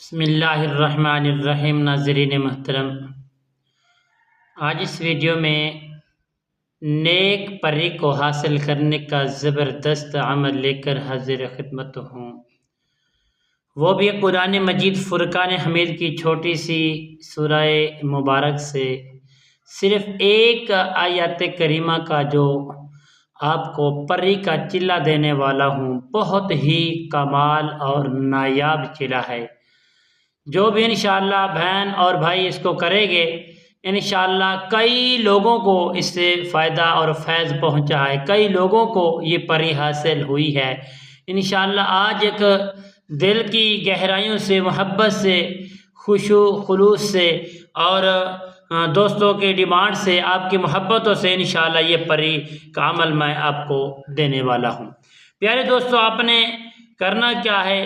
بسم اللہ الرحمن الرحیم۔ ناظرین محترم، آج اس ویڈیو میں نیک پری کو حاصل کرنے کا زبردست عمل لے کر حاضر خدمت ہوں، وہ بھی قرآن مجید فرقان حمید کی چھوٹی سی سورہ مبارک سے صرف ایک آیت کریمہ کا جو آپ کو پری کا چلہ دینے والا ہوں۔ بہت ہی کمال اور نایاب چلہ ہے، جو بھی انشاءاللہ بہن اور بھائی اس کو کرے گے انشاءاللہ کئی لوگوں کو اس سے فائدہ اور فیض پہنچا ہے، کئی لوگوں کو یہ پری حاصل ہوئی ہے انشاءاللہ۔ آج ایک دل کی گہرائیوں سے، محبت سے، خشوع خلوص سے اور دوستوں کے ڈیمانڈ سے، آپ کی محبتوں سے انشاءاللہ یہ پری کا عمل میں آپ کو دینے والا ہوں۔ پیارے دوستو، آپ نے کرنا کیا ہے؟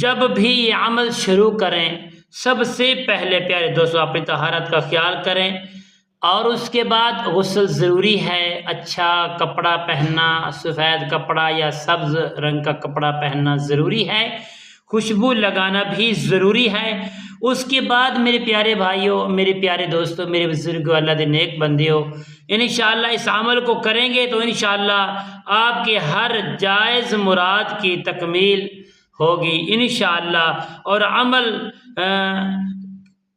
جب بھی یہ عمل شروع کریں سب سے پہلے پیارے دوستو اپنی طہارت کا خیال کریں، اور اس کے بعد غسل ضروری ہے۔ اچھا کپڑا پہننا، سفید کپڑا یا سبز رنگ کا کپڑا پہننا ضروری ہے، خوشبو لگانا بھی ضروری ہے۔ اس کے بعد میرے پیارے بھائیوں، میرے پیارے دوستوں، میرے بزرگوں، اللہ دے نیک بندیوں، انشاءاللہ اس عمل کو کریں گے تو انشاءاللہ آپ کے ہر جائز مراد کی تکمیل ہوگی انشاءاللہ۔ اور عمل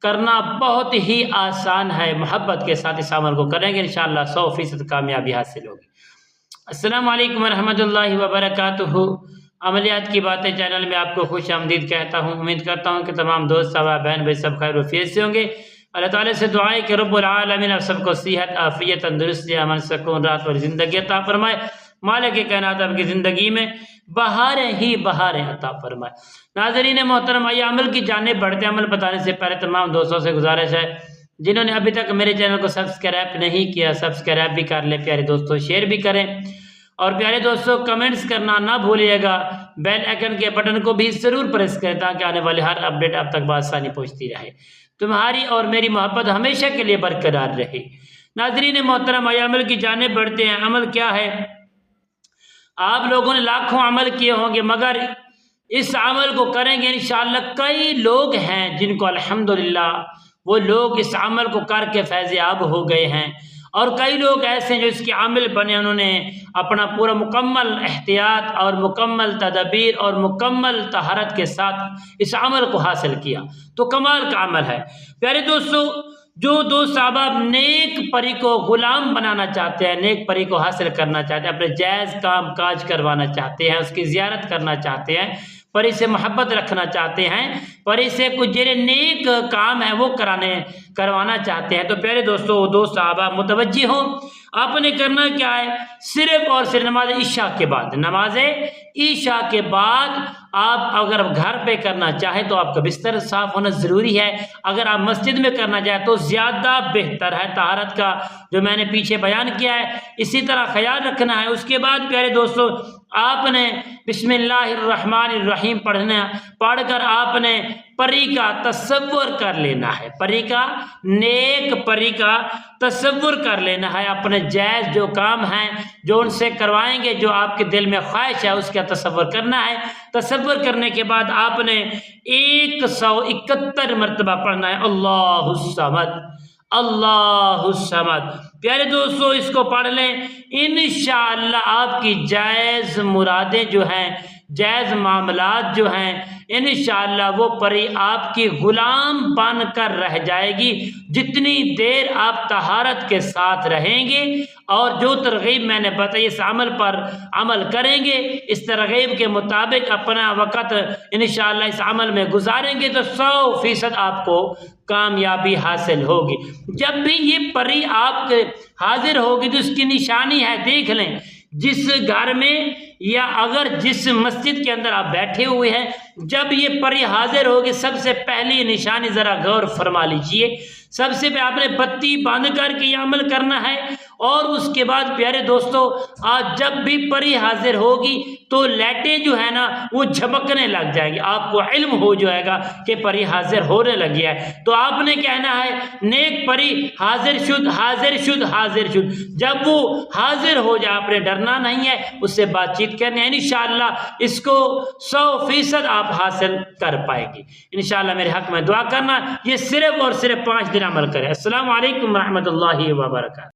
کرنا بہت ہی آسان ہے، محبت کے ساتھ اس عمل کو کریں گے انشاءاللہ 100% کامیابی حاصل ہوگی۔ السلام علیکم ورحمۃ اللہ وبرکاتہ۔ عملیات کی باتیں چینل میں آپ کو خوش آمدید کہتا ہوں۔ امید کرتا ہوں کہ تمام دوست صحابہ بہن بھائی سب خیر و عافیت سے ہوں گے۔ اللہ تعالیٰ سے دعا ہے کہ رب العالمین آپ سب کو صحت، عافیت، تندرستی، امن، سکون، راحت اور زندگی عطا فرمائے۔ مالک کائنات آپ کی زندگی میں بہاریں ہی بہاریں عطا فرمائے۔ ناظرین محترم، آئیے عمل کی جانب بڑھتے ہیں۔ عمل بتانے سے پہلے تمام دوستوں سے گزارش ہے جنہوں نے ابھی تک میرے چینل کو سبسکرائب نہیں کیا، سبسکرائب بھی کر لیں پیارے دوستوں، شیئر بھی کریں، اور پیارے دوستوں کمنٹس کرنا نہ بھولیے گا۔ بیل آئیکن کے بٹن کو بھی ضرور پریس کریں تاکہ آنے والے ہر اپڈیٹ آپ تک بآسانی پہنچتی رہے، تمہاری اور میری محبت ہمیشہ کے لیے برقرار رہے۔ ناظرین محترم، آئیے عمل کی جانب بڑھتے ہیں۔ عمل کیا ہے؟ آپ لوگوں نے لاکھوں عمل کیے ہوں گے، مگر اس عمل کو کریں گے انشاءاللہ کئی لوگ ہیں جن کو الحمدللہ وہ لوگ اس عمل کو کر کے فیض یاب ہو گئے ہیں، اور کئی لوگ ایسے ہیں جو اس کے عامل بنے، انہوں نے اپنا پورا مکمل احتیاط اور مکمل تدابیر اور مکمل طہارت کے ساتھ اس عمل کو حاصل کیا، تو کمال کا عمل ہے۔ پیارے دوستو، جو دوست احباب نیک پری کو غلام بنانا چاہتے ہیں، نیک پری کو حاصل کرنا چاہتے ہیں، اپنے جائز کام کاج کروانا چاہتے ہیں، اس کی زیارت کرنا چاہتے ہیں، پری سے محبت رکھنا چاہتے ہیں، پری سے کچھ جو نیک کام ہے وہ کروانا چاہتے ہیں، تو پیارے دوستو دوست احباب متوجہ ہوں۔ آپ نے کرنا کیا ہے؟ صرف اور صرف نماز عشاء کے بعد، نماز عشاء کے بعد آپ اگر گھر پہ کرنا چاہیں تو آپ کا بستر صاف ہونا ضروری ہے، اگر آپ مسجد میں کرنا چاہیں تو زیادہ بہتر ہے۔ طہارت کا جو میں نے پیچھے بیان کیا ہے اسی طرح خیال رکھنا ہے۔ اس کے بعد پیارے دوستو آپ نے بسم اللہ الرحمن الرحیم پڑھ کر آپ نے پری کا تصور کر لینا ہے، پری کا، نیک پری کا تصور کر لینا ہے۔ اپنے جائز جو کام ہیں جو ان سے کروائیں گے، جو آپ کے دل میں خواہش ہے اس کا تصور کرنا ہے۔ تصور کرنے کے بعد آپ نے 171 مرتبہ پڑھنا ہے اللہ الصمد، اللہ الصمد۔ پیارے دوستو اس کو پڑھ لیں، انشاءاللہ آپ کی جائز مرادیں جو ہیں، جائز معاملات جو ہیں، انشاءاللہ وہ پری آپ کی غلام بن کر رہ جائے گی جتنی دیر آپ طہارت کے ساتھ رہیں گے، اور جو ترغیب میں نے بتائی اس عمل پر عمل کریں گے، اس ترغیب کے مطابق اپنا وقت انشاءاللہ اس عمل میں گزاریں گے تو 100% آپ کو کامیابی حاصل ہوگی۔ جب بھی یہ پری آپ کے حاضر ہوگی تو اس کی نشانی ہے، دیکھ لیں جس گھر میں یا اگر جس مسجد کے اندر آپ بیٹھے ہوئے ہیں، جب یہ پری حاضر ہوگی سب سے پہلی نشانی ذرا غور فرما لیجئے۔ سب سے پہلے آپ نے بتی بند کر کے یہ عمل کرنا ہے، اور اس کے بعد پیارے دوستو آج جب بھی پری حاضر ہوگی تو لائٹیں جو ہے نا وہ جھمکنے لگ جائیں گی، آپ کو علم ہو جائے گا کہ پری حاضر ہونے لگی ہے۔ تو آپ نے کہنا ہے نیک پری حاضر شد حاضر شد حاضر شد، جب وہ حاضر ہو جائے آپ نے ڈرنا نہیں ہے، اس سے بات چیت کرنی ہے، انشاءاللہ اس کو 100% آپ حاصل کر پائیں گے۔ انشاءاللہ میرے حق میں دعا کرنا، یہ صرف اور صرف 5 دن عمل کرے۔ السلام علیکم ورحمۃ اللہ وبرکاتہ۔